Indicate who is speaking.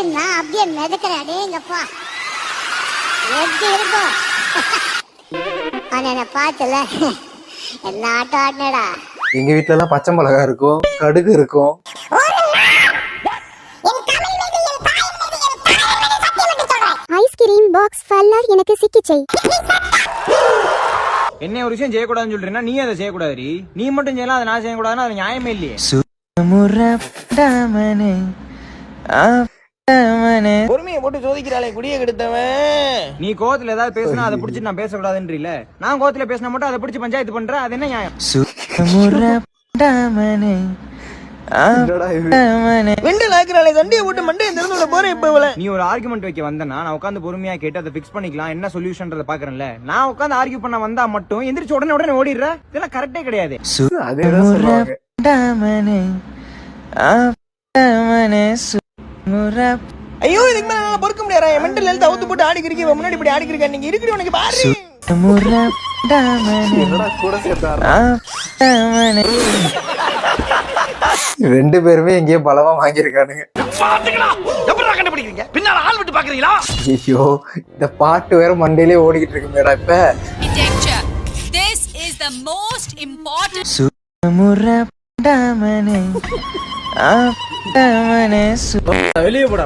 Speaker 1: வச்சுன்னா அப்படியே மிதக்கிறேன். அடேங்கப்பா எப்படி இருக்கும். ஆனா பார்த்தல என்ன ஆட்டம் ஆடினடா.
Speaker 2: எங்க வீட்டுல எல்லாம் பச்சை மிளகா இருக்கும், கடுகு இருக்கும்.
Speaker 1: ஐஸ்கிரீம் பாக்ஸ் ஃபல்லா எனக்கு சிக்கிச்சை.
Speaker 3: என்ன ஒரு விஷயம் செய்யக்கூடாதுன்னு சொல்றேன்னா நீ அதை செய்யக்கூடாது. நீ மட்டும் செய்யலாம், அதை நான் செய்யக்கூடாதுன்னா அது நியாயமே இல்லையே. பொறுமையை போட்டு சோதிக்கிறாளே குடிய கெடுத்தவன். நீ கோவத்துல ஏதாவது பேசினா அதை பிடிச்சி நான் பேசக்கூடாதுன்றீல, நான் கோவத்துல பேசினா மட்டும் அதை பிடிச்சி பஞ்சாயத்து பண்ற, அது என்ன நியாயம்? நீ ஒரு ஆர்குமெண்ட் வைக்க வந்தனா நான் உட்காந்து பொறுமையா கேட்டு அதை பிக்ஸ் பண்ணிக்கலாம், என்ன சொல்யூஷன்றத பாக்குறேன்ல. நான் உட்காந்து ஆர்கியூ பண்ண வந்தா மட்டும் எந்திரிச்சு உடனே ஓடிடுற, இதெல்லாம் கரெக்டே கிடையாது.
Speaker 2: அதேதான் சொல்லுவாங்க.
Speaker 3: ஐயோ இதுக்கு மேல என்னால பொறுக்க முடியாது. என் மென்டல் ஹெல்த் அவுத்து போட்டு ஆடிக்கிறீங்க, முன்னாடி இப்படி ஆடிக்கிறீங்க. நீங்க இருக்கிற உனக்கு பாரு.
Speaker 2: என்னடா கூட சேர்த்தாரா? ரெண்டு பேருமே எங்கேயோ பலமா வாங்கியிருக்கானுங்க. ஐயோ இந்த பாட்டு வேற மண்டையிலே ஓடிக்கிட்டு இருக்கு மேடா இப்ப.
Speaker 4: This is the most important.
Speaker 3: வெளியே போடா.